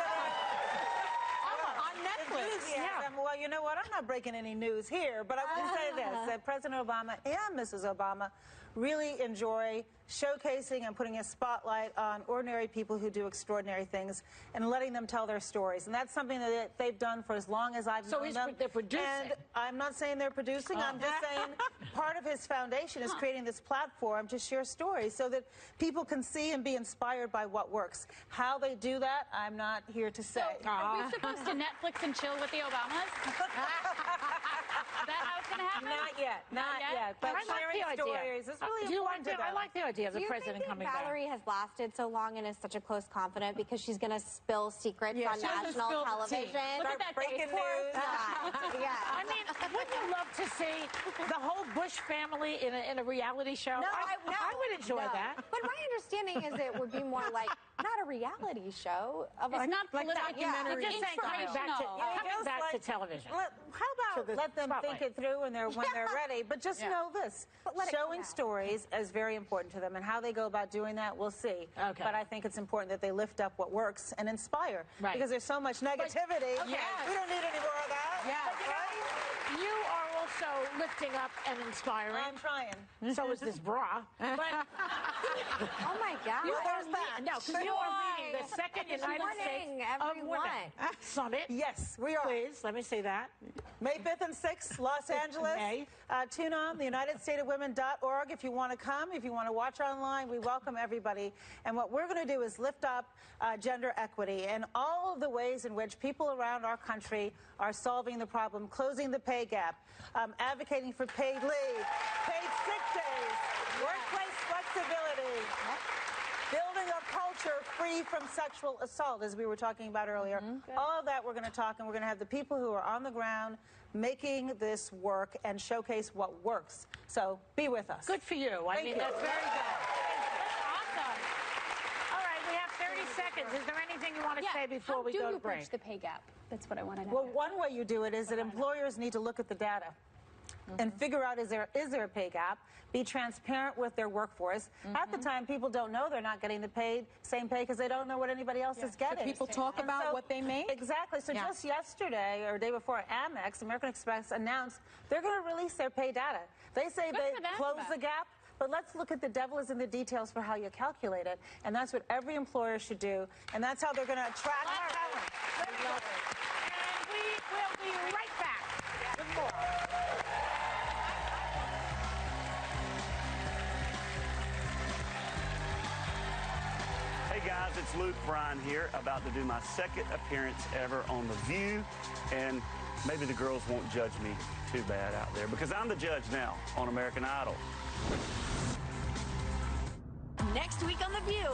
S6: on Netflix.
S2: Yeah. Well, you know what? I'm not breaking any news here, but I will say this, that President Obama and Mrs. Obama really enjoy showcasing and putting a spotlight on ordinary people who do extraordinary things and letting them tell their stories. And that's something that they've done for as long as I've known them.
S3: They're producing.
S2: And I'm not saying they're producing. I'm just saying part of his foundation is creating this platform to share stories so that people can see and be inspired by what works. How they do that, I'm not here to say.
S5: So, are we supposed to Netflix and chill with the Obamas? Is that how it's going to happen?
S2: Not yet. Not yet. But
S3: I like
S2: sharing
S3: the idea.
S2: stories is really important to them.
S3: I like the idea of the president coming back.
S7: Valerie has lasted so long and is such a close confidant because she's going to spill secrets on national television.
S5: Look at that
S2: breaking news.
S3: I mean, wouldn't you love to see the whole Bush family in a reality show?
S7: No,
S3: I would enjoy that.
S7: But my understanding is it would be more like not a reality show.
S5: It's not political.
S3: I'm just saying coming back to television.
S2: How about let them think it through when they're ready? But just know this: showing stories is very important to them, and how they go about doing that, we'll see.
S3: Okay.
S2: But I think it's important that they lift up what works and inspire, because there's so much negativity. We don't need any more of that.
S3: But you are also lifting up and inspiring.
S2: I'm trying.
S3: So is this bra. But
S7: oh my God!
S3: No, because you are leading the second United States of Women Summit.
S2: Yes, we are.
S3: Please, let me see that.
S2: May 5th and 6th, Los Angeles. Tune on the UnitedStateOfWomen.org if you want to come. If you want to watch online, we welcome everybody. And what we're going to do is lift up gender equity and all of the ways in which people around our country are solving the problem, closing the pay gap, advocating for paid leave, paid sick days, workplace flexibility, building a culture free from sexual assault, as we were talking about earlier. All of that we're going to talk, and we're going to have the people who are on the ground making this work and showcase what works. So be with us.
S3: Good for you. I mean, that's very good. That's awesome. All right, we have 30 seconds. Is there anything you want to say before we go to break?
S5: How do you bridge the pay gap? That's what I want to know.
S2: Well, one way you do it is that employers need to look at the data and figure out, is there a pay gap, be transparent with their workforce. Half the time, people don't know they're not getting the same pay because they don't know what anybody else is getting.
S6: So people talk about what they make?
S2: Exactly. So just yesterday or day before, Amex, American Express, announced they're going to release their pay data. They say they close the gap, but let's look at the devil is in the details for how you calculate it. And that's what every employer should do. And that's how they're going to attract talent.
S3: And we will be right back with more.
S19: Hey guys, it's Luke Bryan here, about to do my second appearance ever on The View, and maybe the girls won't judge me too bad out there because I'm the judge now on American Idol.
S20: Next week on The View,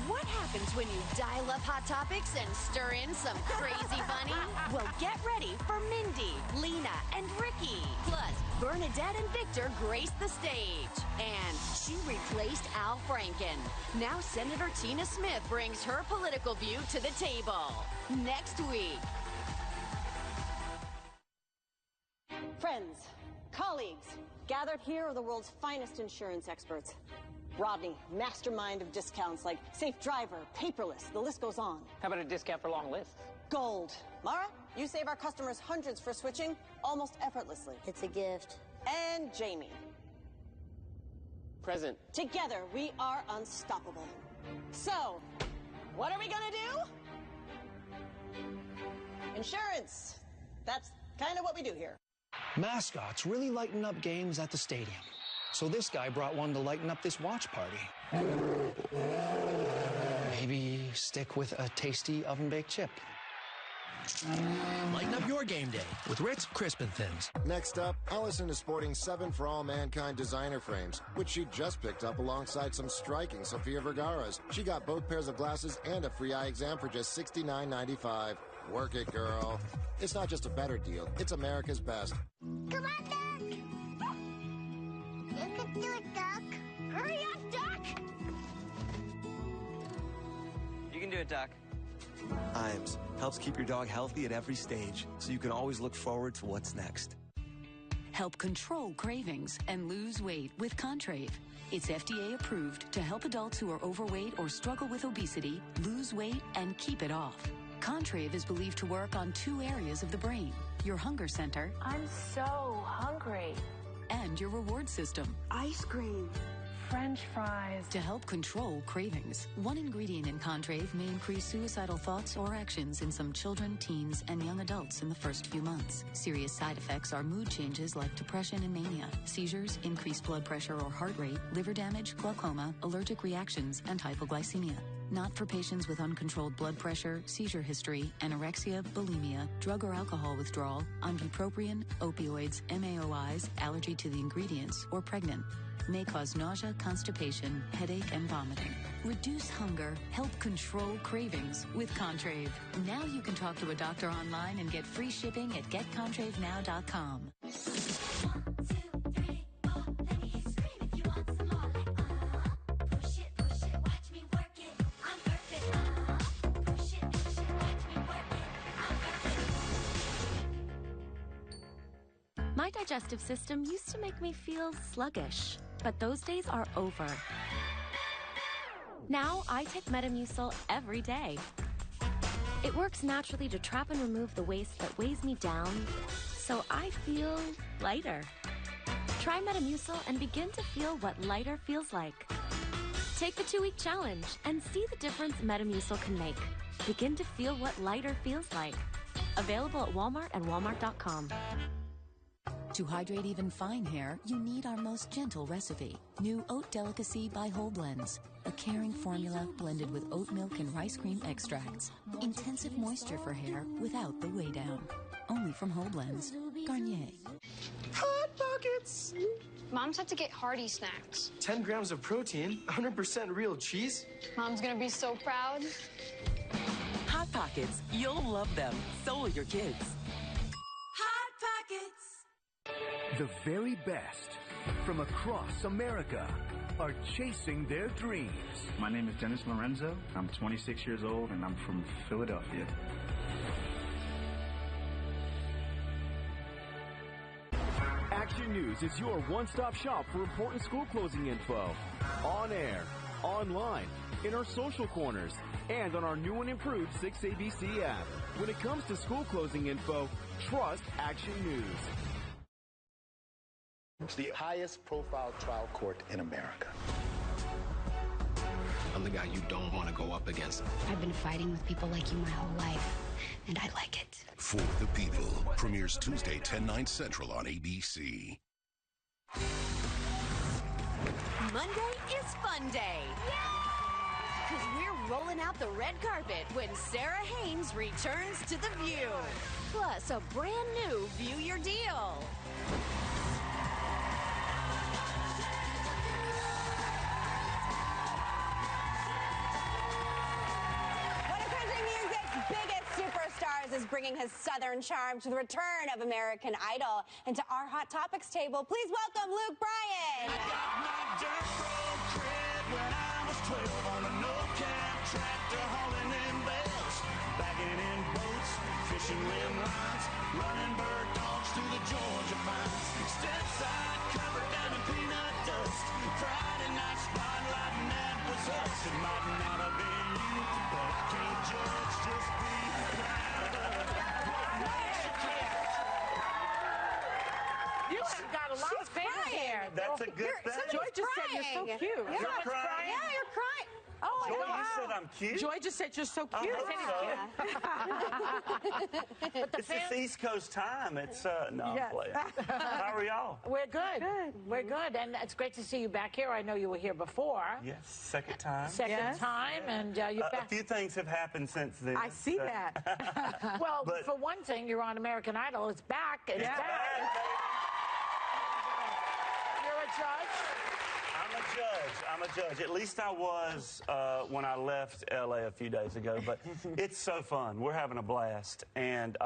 S20: what happens when you dial up Hot Topics and stir in some crazy funny? Well, get ready for Mindy, Lena, and Ricky. Plus, Bernadette and Victor graced the stage. And she replaced Al Franken. Now Senator Tina Smith brings her political view to the table. Next week.
S1: Friends, colleagues, gathered here are the world's finest insurance experts. Rodney, mastermind of discounts like Safe Driver, Paperless, the list goes on.
S21: How about a discount for long lists?
S1: Gold. Mara, you save our customers hundreds for switching almost effortlessly.
S22: It's a gift.
S1: And Jamie.
S21: Present.
S1: Together, we are unstoppable. So, what are we gonna do? Insurance. That's kind of what we do here.
S23: Mascots really lighten up games at the stadium. So this guy brought one to lighten up this watch party. Maybe stick with a tasty oven-baked chip.
S8: Lighten up your game day with Ritz Crisp and Thins.
S14: Next up, Allison is sporting 7 For All Mankind designer frames, which she just picked up alongside some striking Sofia Vergara's. She got both pairs of glasses and a free eye exam for just $69.95. Work it, girl. It's not just a better deal, it's America's best.
S22: Come on, Duck! You can do it, Duck! Hurry up, Duck!
S24: You can do it, Duck.
S8: IAMS helps keep your dog healthy at every stage, so you can always look forward to what's next.
S25: Help control cravings and lose weight with Contrave. It's FDA approved to help adults who are overweight or struggle with obesity lose weight and keep it off. Contrave is believed to work on 2 areas of the brain, your hunger center.
S26: I'm so hungry.
S25: And your reward system.
S26: Ice cream. French fries.
S25: To help control cravings, one ingredient in Contrave may increase suicidal thoughts or actions in some children, teens, and young adults in the first few months. Serious side effects are mood changes like depression and mania, seizures, increased blood pressure or heart rate, liver damage, glaucoma, allergic reactions, and hypoglycemia. Not for patients with uncontrolled blood pressure, seizure history, anorexia, bulimia, drug or alcohol withdrawal, on bupropion, opioids, MAOIs, allergy to the ingredients, or pregnant. May cause nausea, constipation, headache, and vomiting. Reduce hunger, help control cravings with Contrave. Now you can talk to a doctor online and get free shipping at getcontravenow.com.
S27: My digestive system used to make me feel sluggish, but those days are over. Now I take Metamucil every day. It works naturally to trap and remove the waste that weighs me down, so I feel lighter. Try Metamucil and begin to feel what lighter feels like. Take the 2-week challenge and see the difference Metamucil can make. Begin to feel what lighter feels like. Available at Walmart and Walmart.com.
S25: To hydrate even fine hair, you need our most gentle recipe. New Oat Delicacy by Whole Blends. A caring formula blended with oat milk and rice cream extracts. Intensive moisture for hair without the weigh down. Only from Whole Blends. Garnier.
S28: Hot Pockets!
S29: Mom said to get hearty snacks.
S28: 10 grams of protein, 100% real cheese.
S29: Mom's gonna be so proud.
S30: Hot Pockets. You'll love them. So will your kids.
S31: Hot Pockets!
S32: The very best from across America are chasing their dreams.
S33: My name is Dennis Lorenzo. I'm 26 years old and I'm from Philadelphia.
S32: Action News is your one-stop shop for important school closing info. On air, online, in our social corners, and on our new and improved 6ABC app. When it comes to school closing info, trust Action News.
S34: It's the highest profile trial court in America.
S35: I'm the guy you don't want to go up against.
S36: I've been fighting with people like you my whole life, and I like it.
S9: For the People premieres Tuesday, 10/9 Central on ABC.
S20: Monday is fun day. Because we're rolling out the red carpet when Sarah Haynes returns to The View. Plus, a brand new View Your Deal.
S7: Is bringing his Southern charm to the return of American Idol. And to our Hot Topics table, please welcome Luke Bryan.
S15: I got my dirt road crib when I was 12 on a no-cab tractor hauling in bales, bagging in boats, fishing with lines, running bird dogs to the Georgia pines. Step side covered down in peanut dust. Friday night spotlight and that was us. It might not have been you, but I can't judge, just be proud of what makes you care.
S1: You have got a lot of fans here.
S2: That's a good thing.
S1: Joy just said you're so cute.
S2: You're crying?
S7: Yeah, you're crying.
S1: Oh,
S2: Joy,
S1: my God.
S2: you said I'm cute?
S1: Joy just said you're so cute.
S2: It's this East Coast time. It's, no, I'm playing. How are y'all?
S1: We're good. We're good. And it's great to see you back here. I know you were here before.
S2: Yes, second time.
S1: Second time, and you're back.
S2: A few things have happened since then.
S1: I see that. Well, for one thing, you're on American Idol. It's back. It's back. You're a judge?
S2: I'm a judge. At least I was when I left L.A. a few days ago. But it's so fun. We're having a blast. And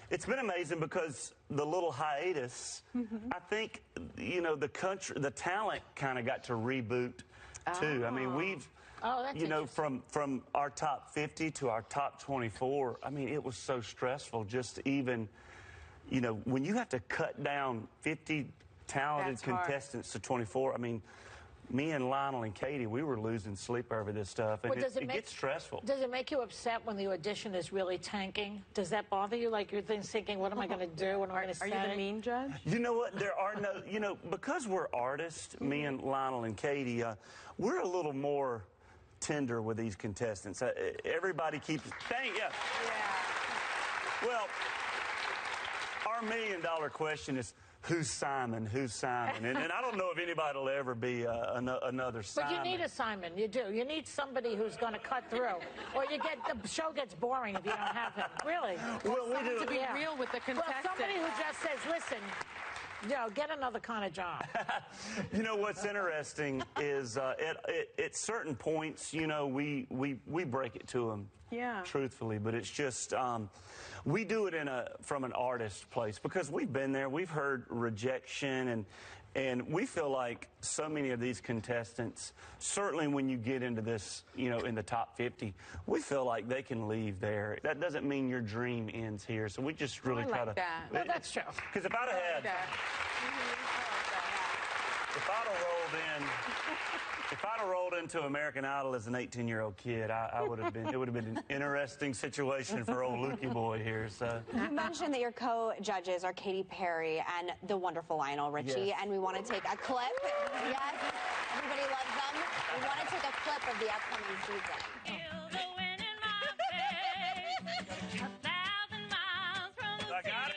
S2: it's been amazing because the little hiatus, I think, you know, the talent kind of got to reboot, too. I mean, we've... you know, from our top 50 to our top 24, I mean, it was so stressful just even, you know, when you have to cut down 50 talented contestants to 24, I mean, me and Lionel and Katie, we were losing sleep over this stuff, and it gets stressful.
S1: Does it make you upset when the audition is really tanking? Does that bother you? Like you're thinking, what am I going to do? What am I going to say?
S26: Are you the mean judge?
S2: You know what? There are no, you know, because we're artists, me and Lionel and Katie, we're a little more tender with these contestants. Everybody keeps saying, Well, our $1 million question is, who's Simon? Who's Simon? And I don't know if anybody will ever be another Simon.
S1: But you need a Simon. You do. You need somebody who's going to cut through, or the show gets boring if you don't have him. Really.
S2: Well, we do.
S26: To be real with the contestant.
S1: Well, somebody who just says, "Listen, you know, get another kind of job."
S2: You know what's interesting is at certain points, you know, we break it to them.
S26: Yeah.
S2: Truthfully, but it's just we do it from an artist place because we've been there. We've heard rejection, and we feel like so many of these contestants, certainly when you get into this, you know, in the top 50, we feel like they can leave there. That doesn't mean your dream ends here. So we just really try to.
S1: Well, that's true.
S2: Because if I'd have had, if I'd have rolled into American Idol as an 18-year-old kid, it would have been an interesting situation for old Lukey boy here. So
S7: you mentioned that your co-judges are Katy Perry and the wonderful Lionel Richie,
S2: Yes.
S7: and we want to take a clip. Yes, everybody loves them. We want to take a clip of the upcoming season.
S2: I got it.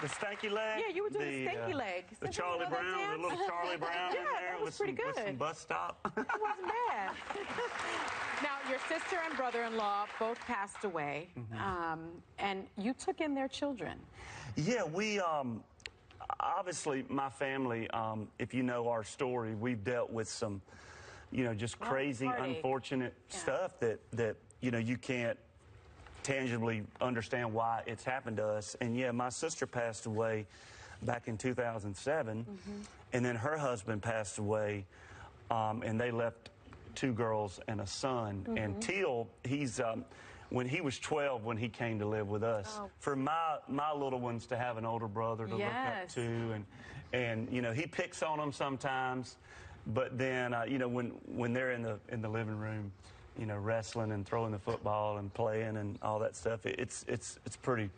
S2: The stanky leg?
S26: Yeah, you were doing the stanky leg.
S2: The Charlie Brown, the little Charlie Brown in there
S26: that was pretty good.
S2: With some bus stop.
S26: That wasn't bad. Now, your sister and brother-in-law both passed away, and you took in their children.
S2: Yeah, we, obviously, my family, if you know our story, we've dealt with some, you know, just crazy, unfortunate stuff that, you know, you can't tangibly understand why it's happened to us. And yeah, my sister passed away back in 2007, and then her husband passed away, and they left 2 girls and a son. And Teal, he's when he was 12 when he came to live with us. For my little ones to have an older brother to look up to, and you know, he picks on them sometimes, but then you know, when they're in the living room, you know, wrestling and throwing the football and playing and all that stuff, it's pretty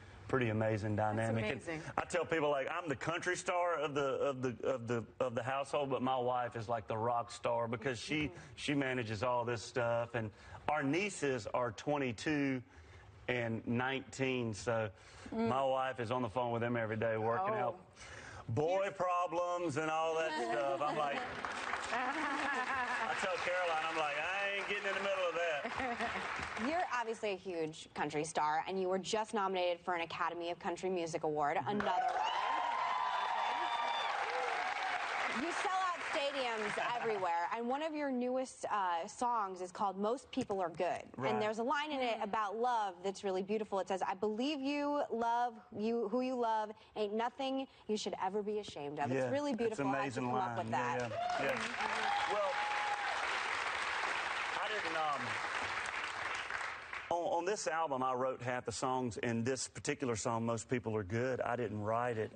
S2: amazing dynamic.
S26: That's amazing.
S2: And I tell people, like, I'm the country star of the household, but my wife is like the rock star because she manages all this stuff. And our nieces are 22 and 19, so my wife is on the phone with them every day working out boy problems and all that stuff. I'm like, I tell Caroline, I'm like, I ain't getting in the middle of that.
S7: You're obviously a huge country star, and you were just nominated for an Academy of Country Music Award. Another one. You sell out stadiums everywhere, and one of your newest songs is called Most People Are Good.
S2: Right.
S7: And there's a line in it about love that's really beautiful. It says, I believe you, love you, who you love, ain't nothing you should ever be ashamed of.
S2: Yeah,
S7: it's really beautiful.
S2: It's an amazing
S7: How'd you come up with that?
S2: Yeah. Well, I didn't... On this album, I wrote half the songs, and this particular song, Most People Are Good, I didn't write it.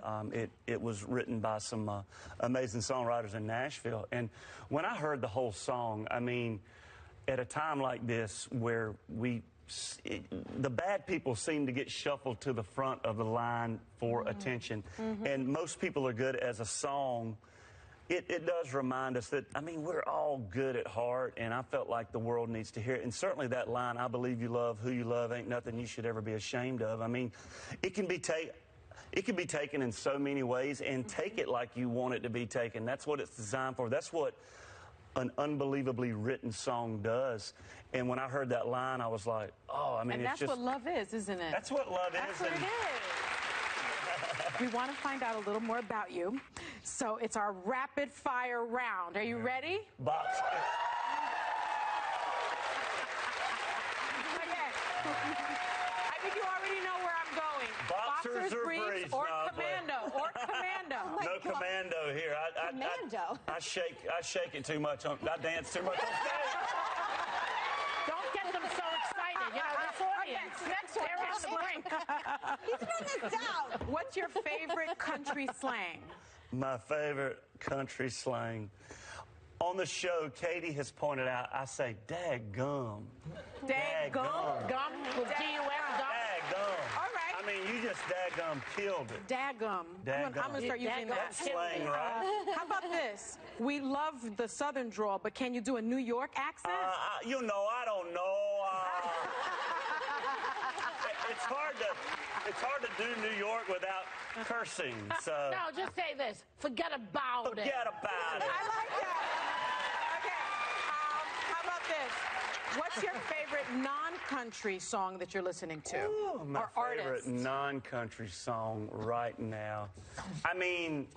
S2: It was written by some amazing songwriters in Nashville. And when I heard the whole song, I mean, at a time like this where the bad people seem to get shuffled to the front of the line for attention, and Most People Are Good as a song, it does remind us that, I mean, we're all good at heart, and I felt like the world needs to hear it. And certainly that line, I believe you love, who you love, ain't nothing you should ever be ashamed of. I mean, it can be taken in so many ways, and take it like you want it to be taken. That's what it's designed for. That's what an unbelievably written song does. And when I heard that line, I was like, oh, I mean,
S26: and that's what love is, isn't it?
S2: That's what love is.
S26: That's what it is. We want to find out a little more about you. So it's our rapid fire round. Are you ready?
S2: Box.
S26: Okay. I think you already know where I'm going.
S2: Boxers or briefs,
S26: or commando. Or commando.
S2: Oh no God. Commando here.
S7: Commando.
S2: I shake it too much. I dance too much on stage.
S1: Don't get them so excited. You know, this audience.
S26: Next one.
S1: They're on the brink.
S7: He's written this down.
S26: What's your favorite country slang?
S2: My favorite country slang. On the show, Katie has pointed out, I say, daggum.
S26: Daggum?
S1: Gum with G-U-M, gum?
S2: Daggum.
S26: All right.
S2: I mean, you just daggum killed it.
S26: Daggum. I'm going to start using that.
S2: That's slang, right?
S26: How about this? We love the Southern drawl, but can you do a New York accent?
S2: You know, I don't know. It's hard to do New York without cursing, so...
S1: No, just say this. Forget about it.
S2: Forget about it.
S26: I like that. Okay. How about this? What's your favorite non-country song that you're listening to?
S2: Ooh, my favorite
S26: artist?
S2: non-country song right now. I mean...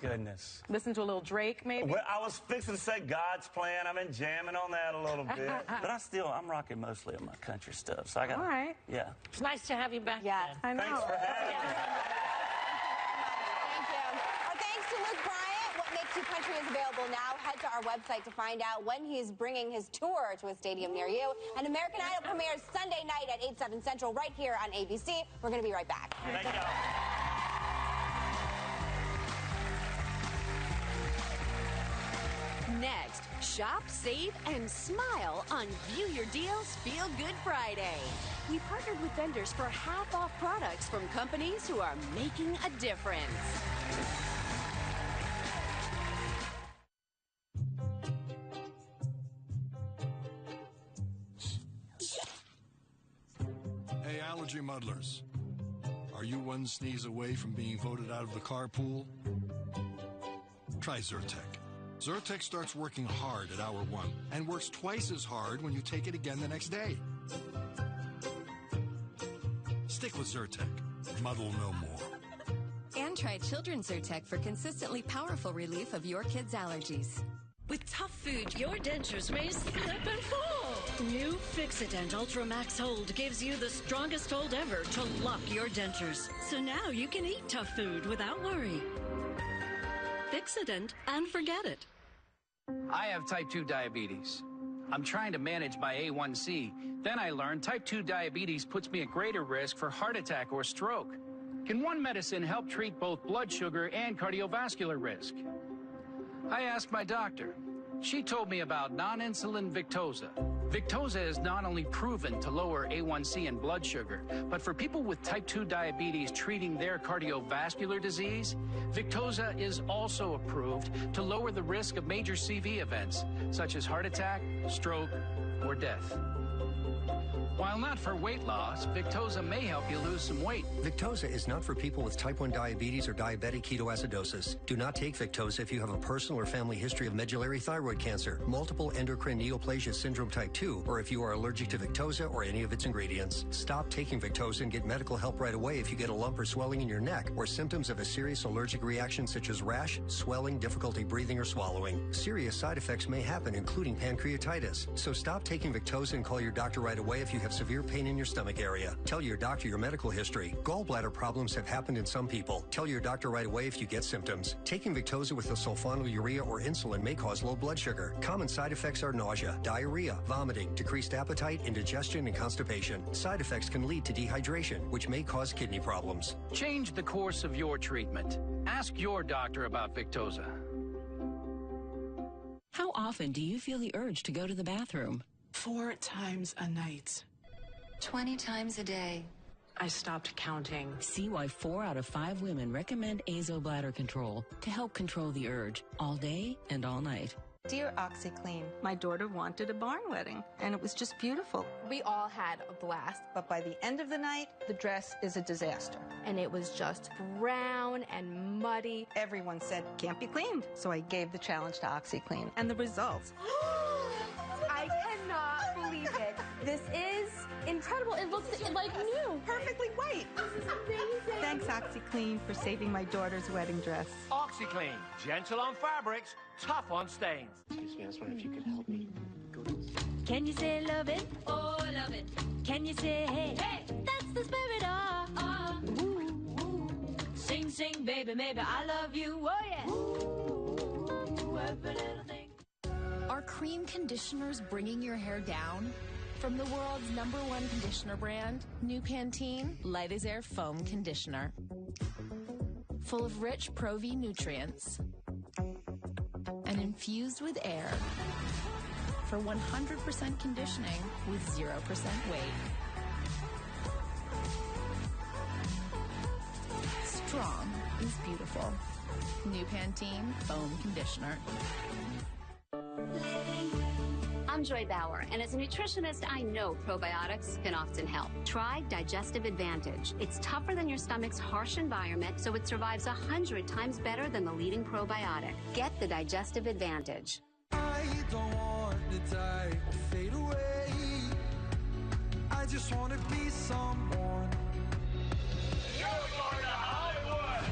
S2: Goodness.
S26: Listen to a little Drake, maybe?
S2: Well, I was fixing to say God's Plan. I've been jamming on that a little bit. But I'm rocking mostly on my country stuff. So I got.
S26: All right.
S2: Yeah.
S1: It's nice to have you back.
S7: Yes.
S26: I know.
S2: Thanks for having me.
S7: Thank you. Our thanks to Luke Bryant. What Makes You Country is available now. Head to our website to find out when he's bringing his tour to a stadium near you. And American Idol premieres Sunday night at 8, 7 Central right here on ABC. We're going to be right back.
S2: Thank you.
S20: Next, shop, save, and smile on View Your Deals Feel Good Friday. We partnered with vendors for half-off products from companies who are making a difference.
S3: Hey, allergy muddlers. Are you one sneeze away from being voted out of the carpool? Try Zyrtec. Zyrtec starts working hard at hour 1 and works twice as hard when you take it again the next day. Stick with Zyrtec. Muddle no more.
S4: And try Children's Zyrtec for consistently powerful relief of your kids' allergies.
S5: With tough food, your dentures may slip and fall. New Fixident Ultra Max Hold gives you the strongest hold ever to lock your dentures. So now you can eat tough food without worry. Fixident and forget it.
S6: I have type 2 diabetes. I'm trying to manage my A1C. Then I learned type 2 diabetes puts me at greater risk for heart attack or stroke. Can one medicine help treat both blood sugar and cardiovascular risk? I asked my doctor. She told me about non-insulin Victoza. Victoza is not only proven to lower A1C and blood sugar, but for people with type 2 diabetes treating their cardiovascular disease, Victoza is also approved to lower the risk of major CV events, such as heart attack, stroke, or death. While not for weight loss, Victoza may help you lose some weight.
S8: Victoza is not for people with type 1 diabetes or diabetic ketoacidosis. Do not take Victoza if you have a personal or family history of medullary thyroid cancer, multiple endocrine neoplasia syndrome type 2, or if you are allergic to Victoza or any of its ingredients. Stop taking Victoza and get medical help right away if you get a lump or swelling in your neck or symptoms of a serious allergic reaction such as rash, swelling, difficulty breathing or swallowing. Serious side effects may happen, including pancreatitis. So stop taking Victoza and call your doctor right away if you have severe pain in your stomach area. Tell your doctor your medical history. Gallbladder problems have happened in some people. Tell your doctor right away if you get symptoms. Taking Victoza with the sulfonylurea or insulin may cause low blood sugar. Common side effects are nausea, diarrhea, vomiting, decreased appetite, indigestion, and constipation. Side effects can lead to dehydration, which may cause kidney problems.
S6: Change the course of your treatment. Ask your doctor about Victoza.
S10: How often do you feel the urge to go to the bathroom?
S11: 4 times a night.
S10: 20 times a day.
S11: I stopped counting.
S10: See why 4 out of 5 women recommend Azo Bladder Control to help control the urge all day and all night.
S12: Dear OxyClean, my daughter wanted a barn wedding, and it was just beautiful.
S13: We all had a blast, but by the end of the night, the dress is a disaster. And it was just brown and muddy. Everyone said, can't be cleaned. So I gave the challenge to OxyClean, and the results. I cannot believe it. This is incredible. It looks like new. Perfectly white. This is amazing. Thanks, OxyClean, for saving my daughter's wedding dress.
S14: OxyClean, gentle on fabrics, tough on stains.
S28: Excuse me, I was wondering if you could help me.
S16: Can you say love it?
S13: Oh, love it.
S16: Can you say hey?
S13: Hey,
S16: that's the spirit of.
S13: Ooh, ooh.
S16: Sing, sing, baby, maybe I love you. Oh, yeah.
S13: Ooh, every little thing.
S17: Are cream conditioners bringing your hair down? From the world's #1 conditioner brand, new Pantene Light as Air Foam Conditioner. Full of rich Pro-V nutrients and infused with air for 100% conditioning with 0% weight. Strong is beautiful. New Pantene Foam Conditioner.
S20: I'm Joy Bauer, and as a nutritionist, I know probiotics can often help. Try Digestive Advantage. It's tougher than your stomach's harsh environment, so it survives 100 times better than the leading probiotic. Get the Digestive Advantage.
S15: I don't want to die or fade away. I just want to be someone.
S18: You're going to Hollywood!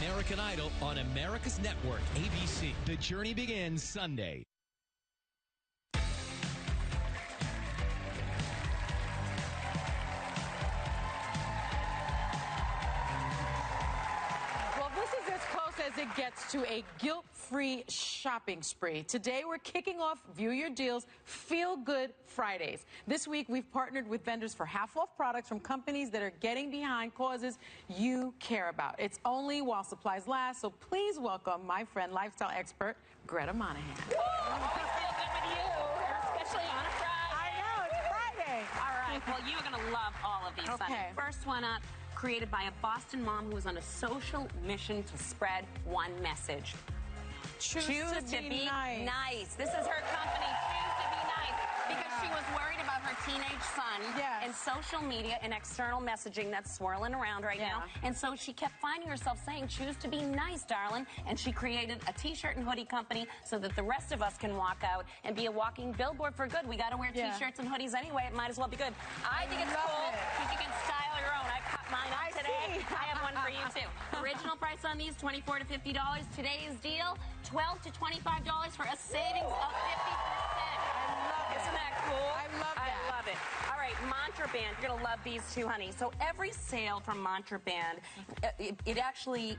S19: American Idol on America's Network, ABC. The journey begins Sunday.
S26: As it gets to a guilt-free shopping spree. Today, we're kicking off View Your Deals Feel Good Fridays. This week, we've partnered with vendors for half-off products from companies that are getting behind causes you care about. It's only while supplies last, so please welcome my friend, lifestyle expert, Greta Monahan.
S13: Woo! Always feel good with you, especially on a Friday.
S26: I know, it's Friday.
S13: All right, well, you're going to love all of these.
S26: Okay.
S13: First one up. Created by a Boston mom who was on a social mission to spread one message.
S26: Choose to be
S13: nice. This is her company, Choose to Be Nice, because she was worried about her teenage son and social media and external messaging that's swirling around right now. And so she kept finding herself saying, choose to be nice, darling. And she created a t-shirt and hoodie company so that the rest of us can walk out and be a walking billboard for good. We got to wear t-shirts and hoodies anyway. It might as well be good. I think it's cool because you can style your own. I cut mine up today. I have one for you, too. Original price on these, $24 to $50. Today's deal, $12 to $25 for a savings of 50%. Isn't that cool?
S26: I love that.
S13: I love it. All right, Mantra Band. You're going to love these too, honey. So every sale from Mantra Band, it actually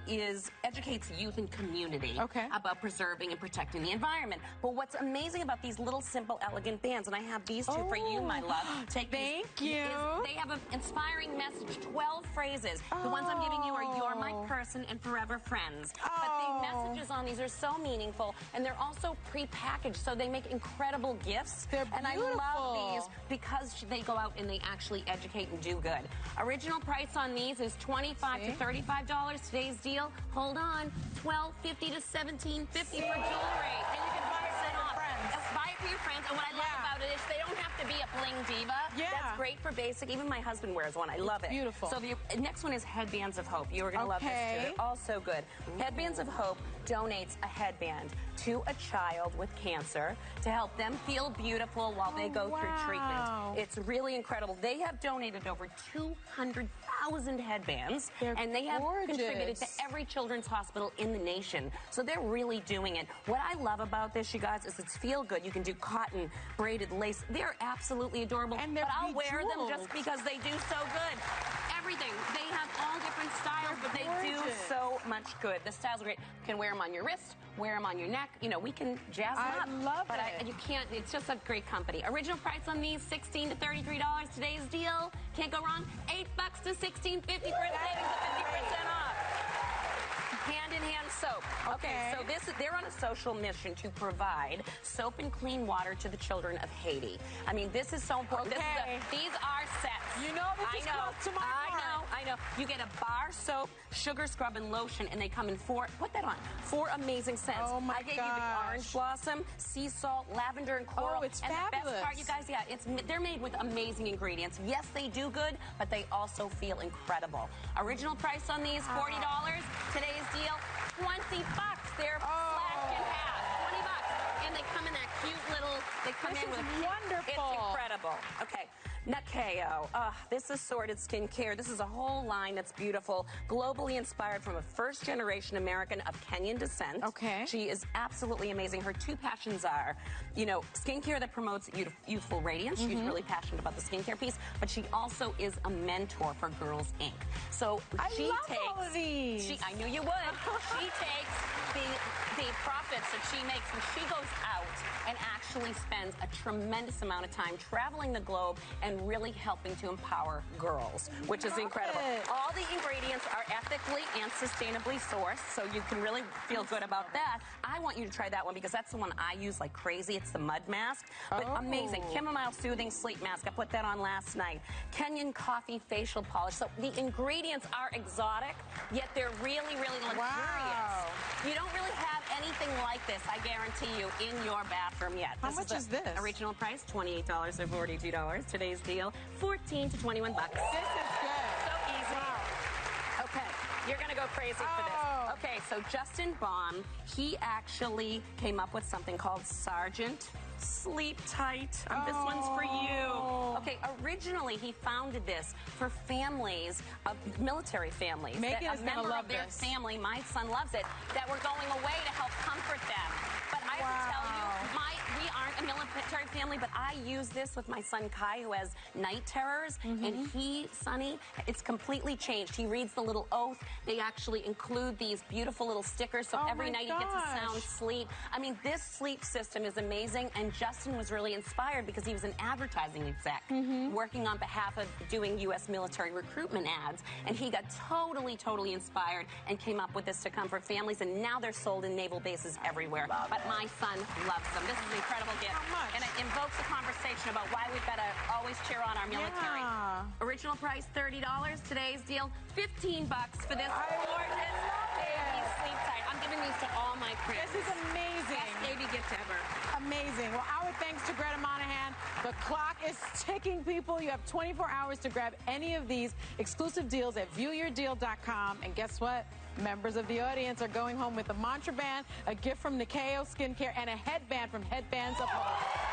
S13: educates youth and community about preserving and protecting the environment. But what's amazing about these little, simple, elegant bands, and I have these two for you, my love.
S26: Thank you.
S13: They have an inspiring message, 12 phrases. The ones I'm giving you are "You're my person" and "Forever friends." But the messages on these are so meaningful, and they're also pre-packaged, so they make incredible gifts.
S26: They're beautiful.
S13: And I love these because they go out and they actually educate and do good. Original price on these is $25 to $35. Today's deal, hold on, $12.50 to $17.50 for jewelry. And you can buy it for your friends. Buy it for your friends. And what I love about it is they don't have to be a bling diva.
S26: Yeah.
S13: That's great for basic. Even my husband wears one. I love it.
S26: Beautiful.
S13: So the next one is Headbands of Hope. You are going to love this too. They're all so good. Headbands of Hope donates a headband to a child with cancer to help them feel beautiful while they go through treatment. It's really incredible. They have donated over 200,000 headbands, and they have contributed to every children's hospital in the nation. So they're really doing it. What I love about this, you guys, is it's feel good. You can do cotton, braided lace. They're absolutely adorable. And but I'll wear them just because they do so good. Everything. They have all different styles, but they do so much good. The styles are great. You can wear them on your wrist, wear them on your neck. You know, we can jazz them up.
S26: I love
S13: it. You can't. It's just a great company. Original price on these, $16 to $33. Today's deal, can't go wrong, $8 to $16.50 for a savings of 50% off. Hand-in-hand soap. Okay, so they're on a social mission to provide soap and clean water to the children of Haiti. I mean, this is so important. These are sets.
S26: You know this is close to my heart.
S13: I know. You get a bar soap, sugar scrub, and lotion, and they come in put that on, 4 amazing scents.
S26: Oh my
S13: I gave you the orange blossom, sea salt, lavender, and coral.
S26: Oh, it's
S13: and
S26: fabulous.
S13: The best part, you guys, they're made with amazing ingredients. Yes, they do good, but they also feel incredible. Original price on these, $40. Today's deal, $20. They're slashed in half, $20. And they come in that cute little,
S26: wonderful.
S13: It's incredible. Okay. Nakeo. This is Sorted Skincare. This is a whole line that's beautiful, globally inspired from a first-generation American of Kenyan descent.
S26: Okay.
S13: She is absolutely amazing. Her 2 passions are, you know, skincare that promotes youthful radiance. She's really passionate about the skincare piece, but she also is a mentor for Girls Inc. So she takes
S26: all of these.
S13: I knew you would. She takes the profits that she makes and she goes out and actually spends a tremendous amount of time traveling the globe and really helping to empower girls, which is incredible. All the ingredients are ethically and sustainably sourced, so you can really feel good about that. I want you to try that one because that's the one I use like crazy. It's the mud mask, but amazing. Chamomile Soothing Sleep Mask. I put that on last night. Kenyan Coffee Facial Polish. So the ingredients are exotic, yet they're really, really luxurious. You don't really have anything like this, I guarantee you, in your bathroom yet.
S26: How much is this?
S13: Original price, $28 or $42. Today's deal, $14 to $21. This is
S26: good.
S13: So easy. Okay, you're going to go crazy for this. Okay, so Justin Baum, he actually came up with something called Sergeant Sleep Tight. This one's for you. Okay, originally he founded this for families of military families.
S26: Megan is
S13: a member
S26: love
S13: of their
S26: this.
S13: family, my son loves it, that were going away to help comfort them. But I have to tell you, we aren't a military family, but I use this with my son Kai, who has night terrors, and Sonny, it's completely changed. He reads the little oath. They actually include these beautiful little stickers, so every night he gets a sound sleep. I mean, this sleep system is amazing, and Justin was really inspired because he was an advertising exec working on behalf of doing U.S. military recruitment ads, and he got totally inspired and came up with this to comfort families, and now they're sold in naval bases everywhere. But my son loves them. This is an incredible gift.
S26: How much?
S13: And it invokes a conversation about why we've got to always cheer on our military. Original price, $30. Today's deal, $15 for this gorgeous baby sleep tight. I'm giving these to all my friends.
S26: This is amazing.
S13: Best baby gift ever.
S26: Amazing. Well, our thanks to Greta Monahan. The clock is ticking, people. You have 24 hours to grab any of these exclusive deals at viewyourdeal.com. And guess what? Members of the audience are going home with a Mantra Band, a gift from Nakeo Skincare, and a headband from Headbands of Hope.